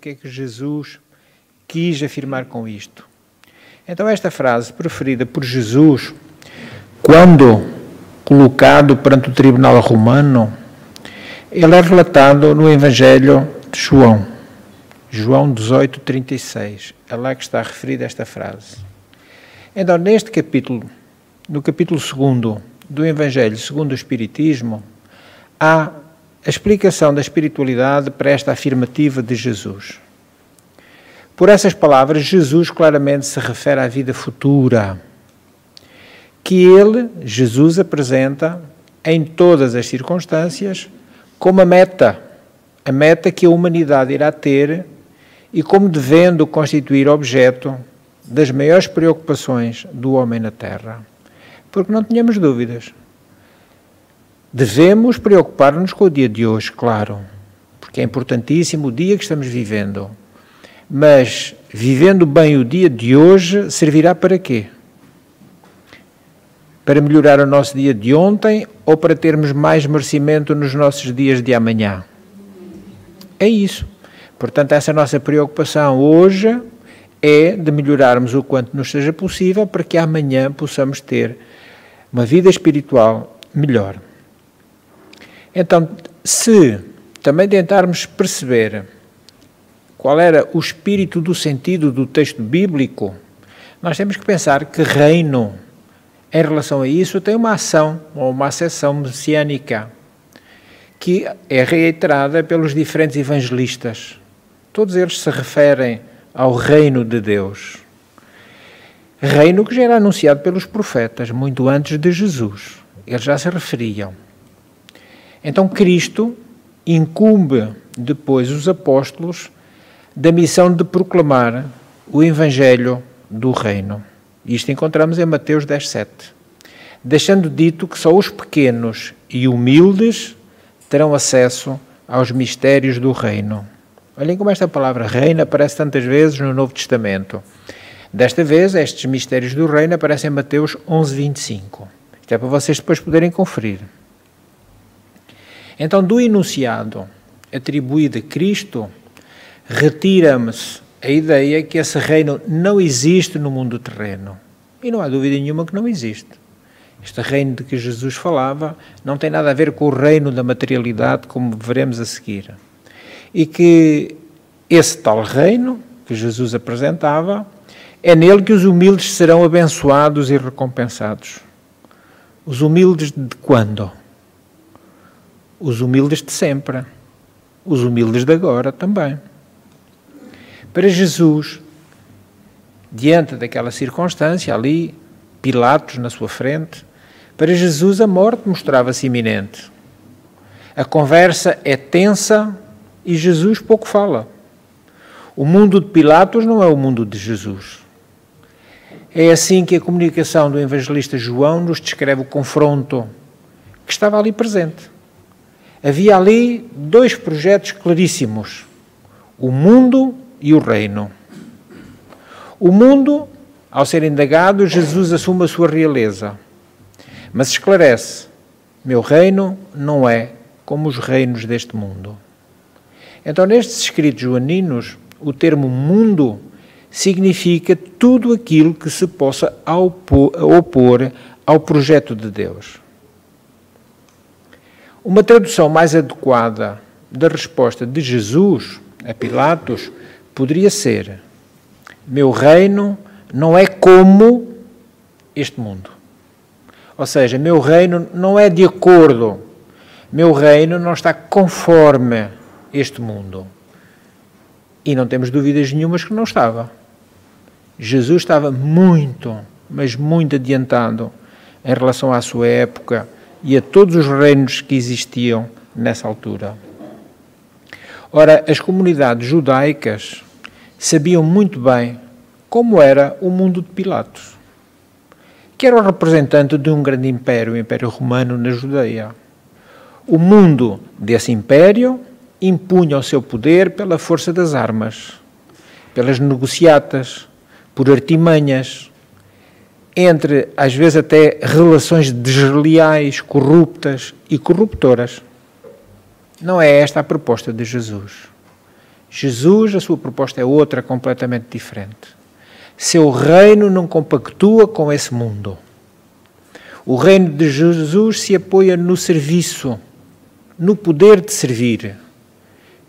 que é que Jesus quis afirmar com isto. Então esta frase preferida por Jesus, quando colocado perante o tribunal romano, ele é relatado no Evangelho de João, João 18:36. É lá que está referida esta frase. Então, neste capítulo, no capítulo 2 do Evangelho segundo o Espiritismo, há a explicação da espiritualidade para esta afirmativa de Jesus. Por essas palavras, Jesus claramente se refere à vida futura, que ele, Jesus, apresenta em todas as circunstâncias como a meta que a humanidade irá ter e como devendo constituir objeto das maiores preocupações do homem na Terra. Porque não tenhamos dúvidas. Devemos preocupar-nos com o dia de hoje, claro, porque é importantíssimo o dia que estamos vivendo. Mas, vivendo bem o dia de hoje, servirá para quê? Para melhorar o nosso dia de ontem ou para termos mais merecimento nos nossos dias de amanhã? É isso. Portanto, essa nossa preocupação hoje é de melhorarmos o quanto nos seja possível para que amanhã possamos ter uma vida espiritual melhor. Então, se também tentarmos perceber qual era o espírito do sentido do texto bíblico, nós temos que pensar que reino, em relação a isso, tem uma ação ou uma acessão messiânica que é reiterada pelos diferentes evangelistas. Todos eles se referem ao reino de Deus. Reino que já era anunciado pelos profetas, muito antes de Jesus. Eles já se referiam. Então, Cristo incumbe depois os apóstolos da missão de proclamar o Evangelho do Reino. Isto encontramos em Mateus 10:7. Deixando dito que só os pequenos e humildes terão acesso aos mistérios do Reino. Olhem como esta palavra reino aparece tantas vezes no Novo Testamento. Desta vez, estes mistérios do Reino aparecem em Mateus 11:25. Isto é para vocês depois poderem conferir. Então, do enunciado atribuído a Cristo, retira-me-se a ideia que esse reino não existe no mundo terreno. E não há dúvida nenhuma que não existe. Este reino de que Jesus falava não tem nada a ver com o reino da materialidade, como veremos a seguir. E que esse tal reino que Jesus apresentava, é nele que os humildes serão abençoados e recompensados. Os humildes de quando? Os humildes de sempre. Os humildes de agora também. Para Jesus, diante daquela circunstância, ali, Pilatos na sua frente, para Jesus a morte mostrava-se iminente. A conversa é tensa e Jesus pouco fala. O mundo de Pilatos não é o mundo de Jesus. É assim que a comunicação do evangelista João nos descreve o confronto que estava ali presente. Havia ali dois projetos claríssimos: o mundo e o reino. O mundo, ao ser indagado, Jesus assume a sua realeza, mas esclarece: meu reino não é como os reinos deste mundo. Então, nestes escritos joaninos, o termo mundo significa tudo aquilo que se possa opor ao projeto de Deus. Uma tradução mais adequada da resposta de Jesus a Pilatos poderia ser: meu reino não é como este mundo. Ou seja, meu reino não é de acordo, meu reino não está conforme este mundo. E não temos dúvidas nenhumas que não estava. Jesus estava muito, mas muito adiantado em relação à sua época e a todos os reinos que existiam nessa altura. Ora, as comunidades judaicas sabiam muito bem como era o mundo de Pilatos, que era o representante de um grande império, o Império Romano na Judeia. O mundo desse império impunha o seu poder pela força das armas, pelas negociatas, por artimanhas, entre, às vezes, até relações desleais, corruptas e corruptoras. Não é esta a proposta de Jesus. Jesus, a sua proposta é outra, completamente diferente. Seu reino não compactua com esse mundo. O reino de Jesus se apoia no serviço, no poder de servir,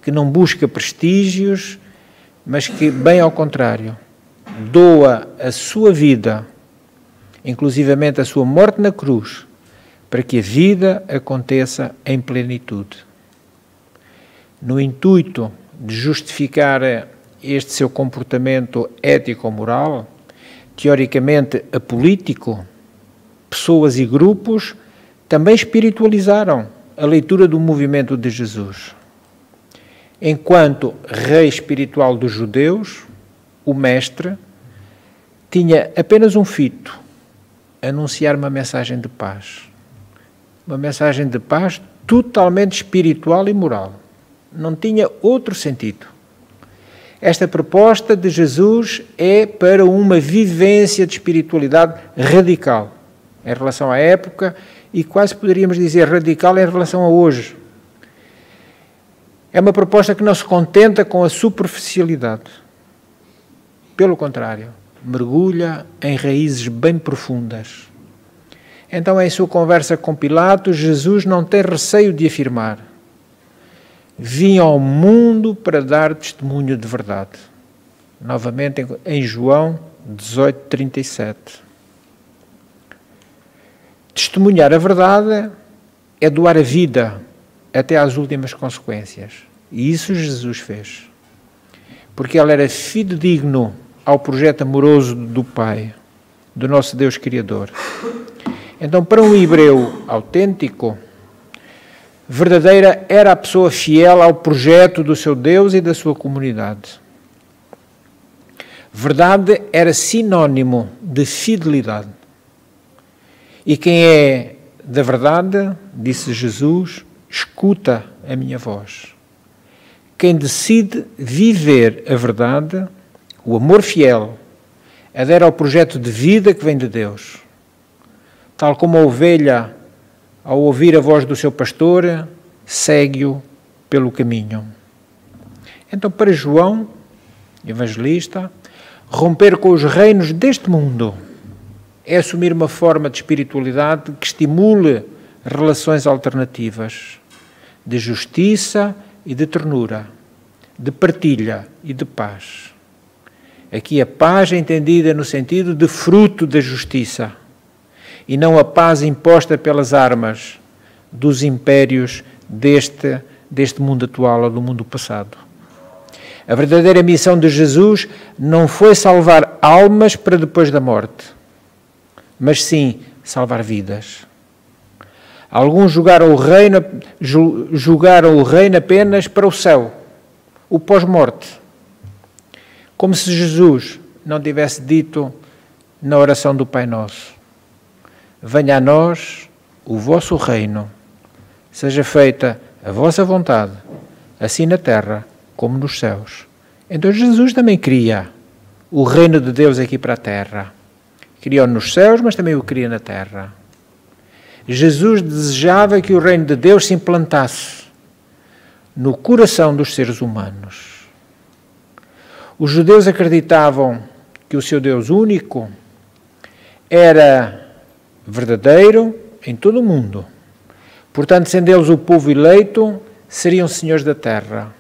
que não busca prestígios, mas que, bem ao contrário, doa a sua vida, inclusivamente a sua morte na cruz, para que a vida aconteça em plenitude. No intuito de justificar este seu comportamento ético-moral, teoricamente apolítico, pessoas e grupos também espiritualizaram a leitura do movimento de Jesus. Enquanto rei espiritual dos judeus, o mestre tinha apenas um fito: anunciar uma mensagem de paz. Uma mensagem de paz totalmente espiritual e moral. Não tinha outro sentido. Esta proposta de Jesus é para uma vivência de espiritualidade radical em relação à época e quase poderíamos dizer radical em relação a hoje. É uma proposta que não se contenta com a superficialidade. Pelo contrário, mergulha em raízes bem profundas. Então, em sua conversa com Pilatos, Jesus não tem receio de afirmar: vim ao mundo para dar testemunho de verdade. Novamente em João 18:37. Testemunhar a verdade é doar a vida até às últimas consequências. E isso Jesus fez. Porque ele era fidedigno ao projeto amoroso do Pai, do nosso Deus Criador. Então, para um hebreu autêntico, verdadeira era a pessoa fiel ao projeto do seu Deus e da sua comunidade. Verdade era sinónimo de fidelidade. E quem é da verdade, disse Jesus, escuta a minha voz. Quem decide viver a verdade, o amor fiel, adere ao projeto de vida que vem de Deus. Tal como a ovelha, ao ouvir a voz do seu pastor, segue-o pelo caminho. Então, para João, evangelista, romper com os reinos deste mundo é assumir uma forma de espiritualidade que estimule relações alternativas, de justiça e de ternura, de partilha e de paz. Aqui a paz é entendida no sentido de fruto da justiça, e não a paz imposta pelas armas dos impérios deste mundo atual ou do mundo passado. A verdadeira missão de Jesus não foi salvar almas para depois da morte, mas sim salvar vidas. Alguns julgaram o reino apenas para o céu, o pós-morte, como se Jesus não tivesse dito na oração do Pai Nosso: venha a nós o vosso reino, seja feita a vossa vontade, assim na terra como nos céus. Então Jesus também queria o reino de Deus aqui para a terra. Queria-o nos céus, mas também o queria na terra. Jesus desejava que o reino de Deus se implantasse no coração dos seres humanos. Os judeus acreditavam que o seu Deus único era verdadeiro em todo o mundo. Portanto, sendo eles o povo eleito, seriam senhores da terra.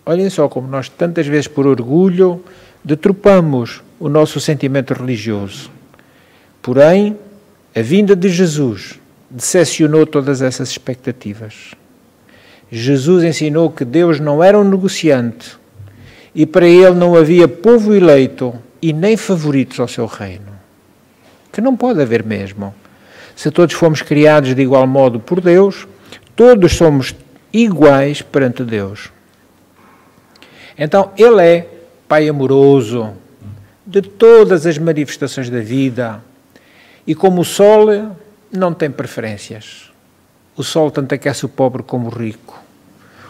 Olhem só como nós tantas vezes por orgulho deturpamos o nosso sentimento religioso. Porém, a vinda de Jesus decepcionou todas essas expectativas. Jesus ensinou que Deus não era um negociante e para ele não havia povo eleito e nem favoritos ao seu reino. Que não pode haver mesmo. Se todos fomos criados de igual modo por Deus, todos somos iguais perante Deus. Então, ele é Pai amoroso de todas as manifestações da vida e como o sol não tem preferências. O sol tanto aquece o pobre como o rico,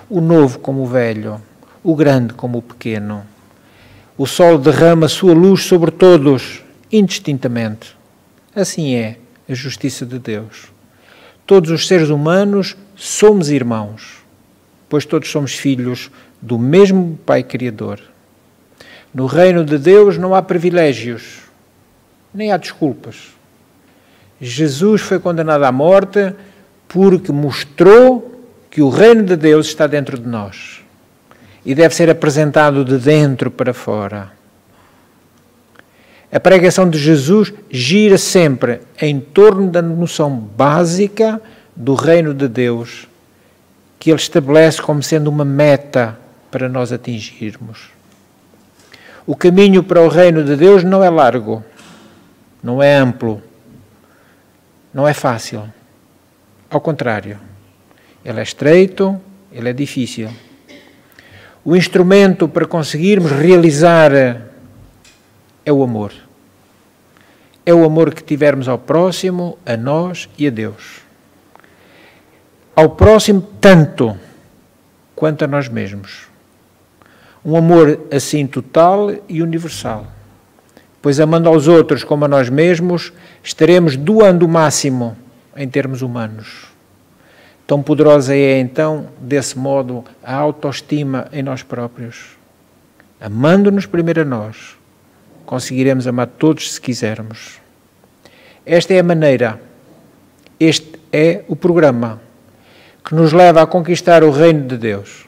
o novo como o velho, o grande como o pequeno. O sol derrama a sua luz sobre todos, indistintamente. Assim é a justiça de Deus. Todos os seres humanos somos irmãos, pois todos somos filhos do mesmo Pai Criador. No reino de Deus não há privilégios, nem há desculpas. Jesus foi condenado à morte porque mostrou que o reino de Deus está dentro de nós e deve ser apresentado de dentro para fora. A pregação de Jesus gira sempre em torno da noção básica do reino de Deus, que Ele estabelece como sendo uma meta para nós atingirmos. O caminho para o reino de Deus não é largo, não é amplo, não é fácil. Ao contrário, ele é estreito, ele é difícil. O instrumento para conseguirmos realizar é o amor. É o amor que tivermos ao próximo, a nós e a Deus. Ao próximo tanto quanto a nós mesmos. Um amor assim total e universal. Pois amando aos outros como a nós mesmos, estaremos doando o máximo em termos humanos. Tão poderosa é então, desse modo, a autoestima em nós próprios. Amando-nos primeiro a nós, conseguiremos amar todos se quisermos. Esta é a maneira, este é o programa que nos leva a conquistar o reino de Deus.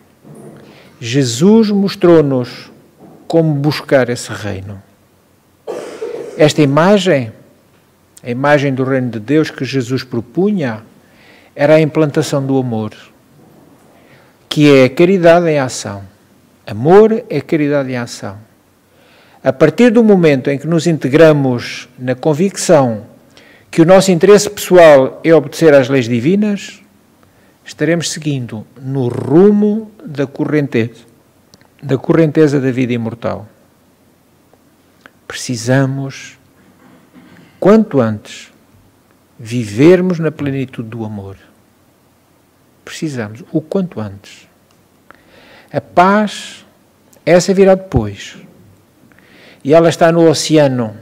Jesus mostrou-nos como buscar esse reino. Esta imagem, a imagem do reino de Deus que Jesus propunha, era a implantação do amor, que é a caridade em ação. Amor é caridade em ação. A partir do momento em que nos integramos na convicção que o nosso interesse pessoal é obedecer às leis divinas, estaremos seguindo no rumo da correnteza da vida imortal. Precisamos, quanto antes, vivermos na plenitude do amor. Precisamos, o quanto antes. A paz, essa virá depois. E ela está no oceano,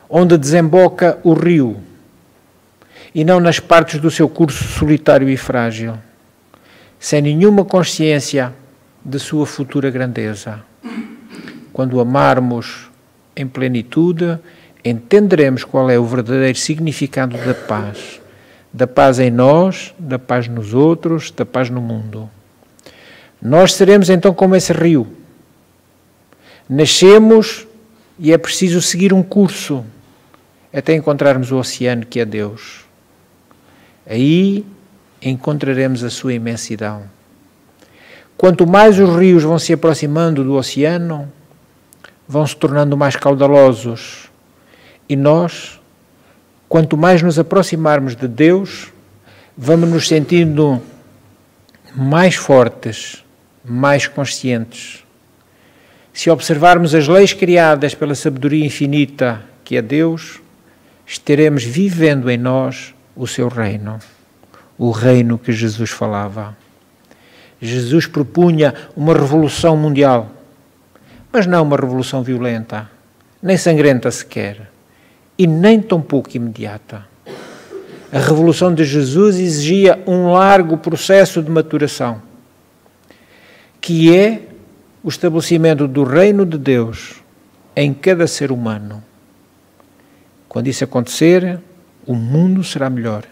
onde desemboca o rio, e não nas partes do seu curso solitário e frágil, sem nenhuma consciência de sua futura grandeza. Quando amarmos em plenitude, entenderemos qual é o verdadeiro significado da paz em nós, da paz nos outros, da paz no mundo. Nós seremos então como esse rio. Nascemos e é preciso seguir um curso até encontrarmos o oceano que é Deus. Aí encontraremos a sua imensidão. Quanto mais os rios vão se aproximando do oceano, vão se tornando mais caudalosos. E nós, quanto mais nos aproximarmos de Deus, vamos nos sentindo mais fortes, mais conscientes. Se observarmos as leis criadas pela sabedoria infinita, que é Deus, estaremos vivendo em nós o seu reino, o reino que Jesus falava. Jesus propunha uma revolução mundial, mas não uma revolução violenta, nem sangrenta sequer, e nem tão pouco imediata. A revolução de Jesus exigia um largo processo de maturação, que é o estabelecimento do reino de Deus em cada ser humano. Quando isso acontecer, o mundo será melhor.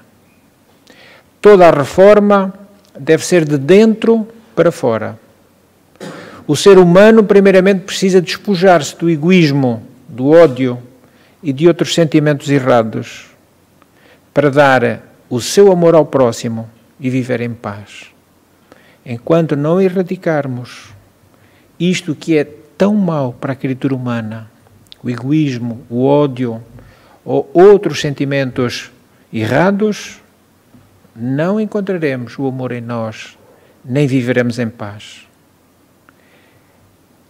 Toda a reforma deve ser de dentro para fora. O ser humano, primeiramente, precisa despojar-se do egoísmo, do ódio e de outros sentimentos errados, para dar o seu amor ao próximo e viver em paz. Enquanto não erradicarmos isto que é tão mau para a criatura humana, o egoísmo, o ódio ou outros sentimentos errados, não encontraremos o amor em nós, nem viveremos em paz.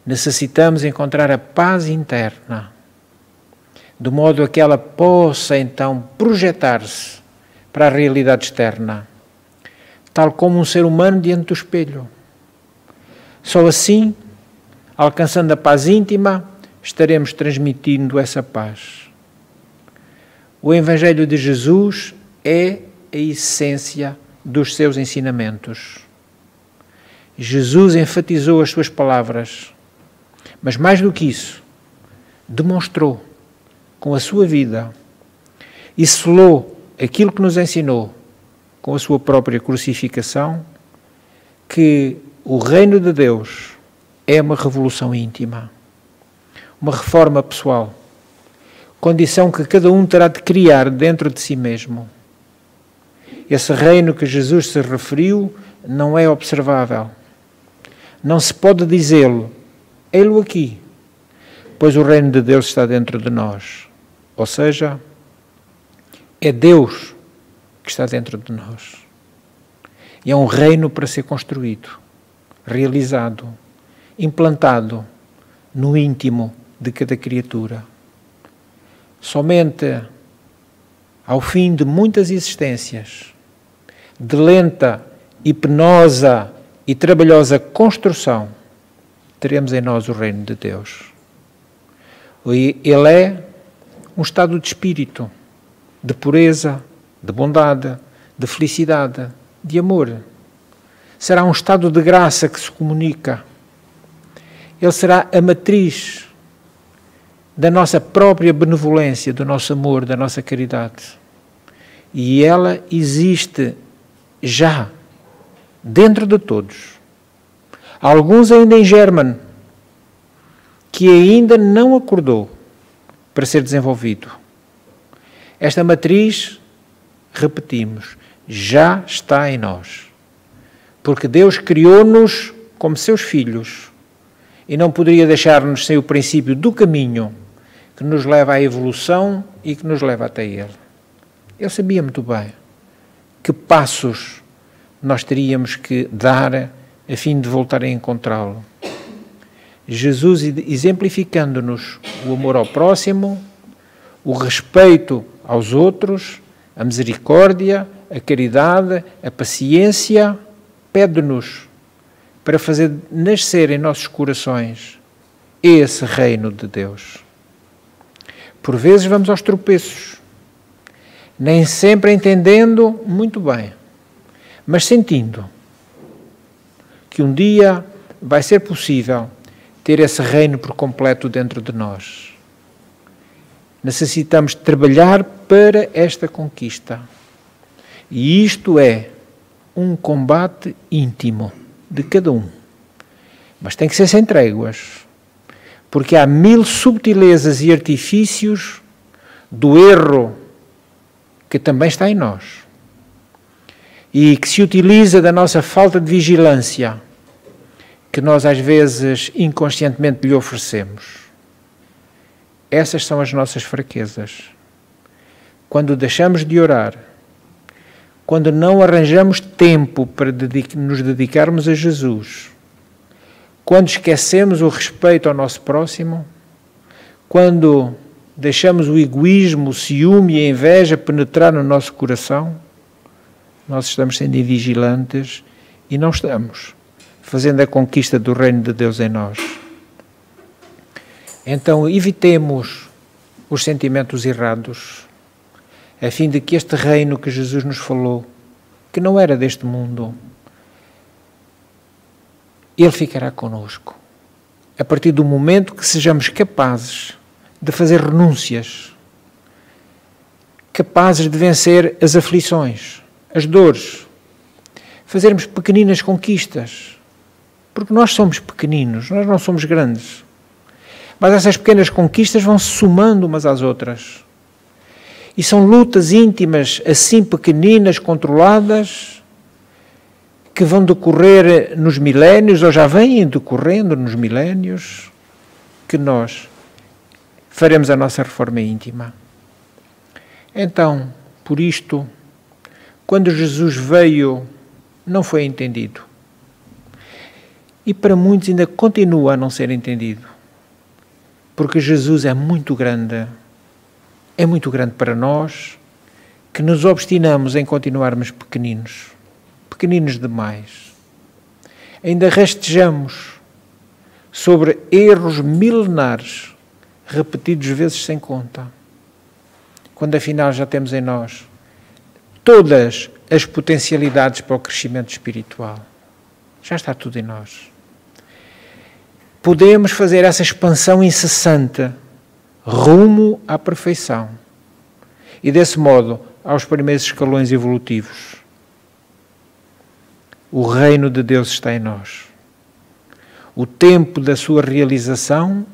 Necessitamos encontrar a paz interna, de modo a que ela possa então projetar-se para a realidade externa, tal como um ser humano diante do espelho. Só assim, alcançando a paz íntima, estaremos transmitindo essa paz. O Evangelho de Jesus é a essência dos seus ensinamentos. Jesus enfatizou as suas palavras, mas mais do que isso, demonstrou com a sua vida e selou aquilo que nos ensinou com a sua própria crucificação, que o reino de Deus é uma revolução íntima, uma reforma pessoal, condição que cada um terá de criar dentro de si mesmo. Esse reino que Jesus se referiu não é observável. Não se pode dizê-lo, ei-lo aqui, pois o reino de Deus está dentro de nós. Ou seja, é Deus que está dentro de nós. E é um reino para ser construído, realizado, implantado no íntimo de cada criatura. Somente ao fim de muitas existências, de lenta e penosa e trabalhosa construção, teremos em nós o reino de Deus. Ele é um estado de espírito, de pureza, de bondade, de felicidade, de amor. Será um estado de graça que se comunica. Ele será a matriz da nossa própria benevolência, do nosso amor, da nossa caridade. E ela existe já dentro de todos. Alguns ainda em germe, que ainda não acordou para ser desenvolvido. Esta matriz, repetimos, já está em nós. Porque Deus criou-nos como seus filhos e não poderia deixar-nos sem o princípio do caminho que nos leva à evolução e que nos leva até Ele. Ele sabia muito bem que passos nós teríamos que dar a fim de voltar a encontrá-lo. Jesus exemplificando-nos o amor ao próximo, o respeito aos outros, a misericórdia, a caridade, a paciência, pede-nos para fazer nascer em nossos corações esse reino de Deus. Por vezes vamos aos tropeços, nem sempre entendendo muito bem, mas sentindo que um dia vai ser possível ter esse reino por completo dentro de nós. Necessitamos trabalhar para esta conquista. E isto é um combate íntimo de cada um. Mas tem que ser sem tréguas, porque há 1000 subtilezas e artifícios do erro que também está em nós e que se utiliza da nossa falta de vigilância, que nós às vezes inconscientemente lhe oferecemos. Essas são as nossas fraquezas. Quando deixamos de orar, quando não arranjamos tempo para nos dedicarmos a Jesus, quando esquecemos o respeito ao nosso próximo, quando deixamos o egoísmo, o ciúme e a inveja penetrar no nosso coração, nós estamos sendo invigilantes e não estamos fazendo a conquista do reino de Deus em nós. Então, evitemos os sentimentos errados, a fim de que este reino que Jesus nos falou, que não era deste mundo, Ele ficará conosco. A partir do momento que sejamos capazes de fazer renúncias, capazes de vencer as aflições, as dores, fazermos pequeninas conquistas, porque nós somos pequeninos, nós não somos grandes. Mas essas pequenas conquistas vão se somando umas às outras. E são lutas íntimas, assim pequeninas, controladas, que vão decorrer nos milénios, ou já vêm decorrendo nos milénios, que nós faremos a nossa reforma íntima. Então, por isto, quando Jesus veio, não foi entendido. E para muitos ainda continua a não ser entendido. Porque Jesus é muito grande para nós, que nos obstinamos em continuarmos pequeninos, pequeninos demais. Ainda rastejamos sobre erros milenares, repetidos vezes sem conta, quando afinal já temos em nós todas as potencialidades para o crescimento espiritual. Já está tudo em nós. Podemos fazer essa expansão incessante rumo à perfeição. E desse modo, aos primeiros escalões evolutivos. O reino de Deus está em nós. O tempo da sua realização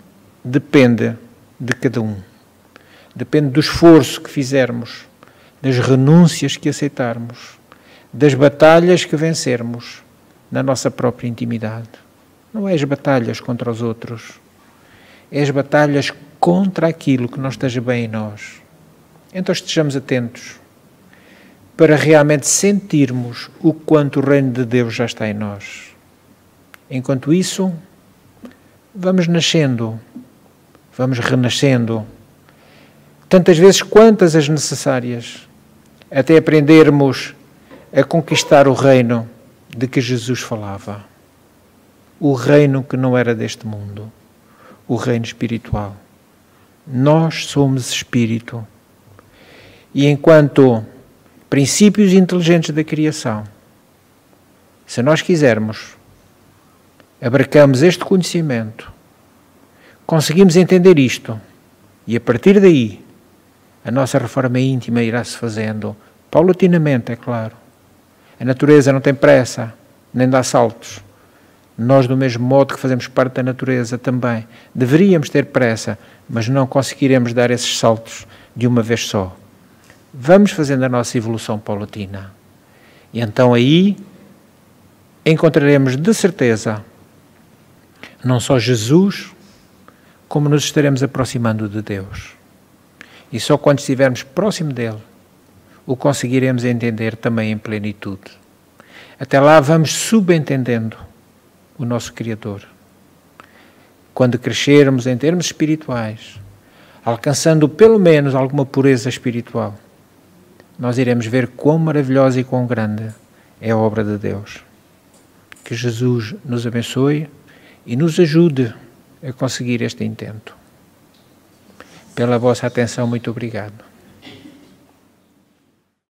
depende de cada um. Depende do esforço que fizermos, das renúncias que aceitarmos, das batalhas que vencermos na nossa própria intimidade. Não é as batalhas contra os outros, é as batalhas contra aquilo que não esteja bem em nós. Então estejamos atentos para realmente sentirmos o quanto o reino de Deus já está em nós. Enquanto isso, vamos nascendo, vamos renascendo, tantas vezes quantas as necessárias, até aprendermos a conquistar o reino de que Jesus falava. O reino que não era deste mundo, o reino espiritual. Nós somos espírito. E enquanto princípios inteligentes da criação, se nós quisermos, abarcamos este conhecimento, conseguimos entender isto, e a partir daí, a nossa reforma íntima irá-se fazendo, paulatinamente, é claro. A natureza não tem pressa, nem dá saltos. Nós, do mesmo modo que fazemos parte da natureza também, deveríamos ter pressa, mas não conseguiremos dar esses saltos de uma vez só. Vamos fazendo a nossa evolução paulatina. E então aí encontraremos de certeza não só Jesus, como nos estaremos aproximando de Deus. E só quando estivermos próximo dele, o conseguiremos entender também em plenitude. Até lá vamos subentendendo o nosso Criador. Quando crescermos em termos espirituais, alcançando pelo menos alguma pureza espiritual, nós iremos ver quão maravilhosa e quão grande é a obra de Deus. Que Jesus nos abençoe e nos ajude a conseguir este intento. Pela vossa atenção, muito obrigado.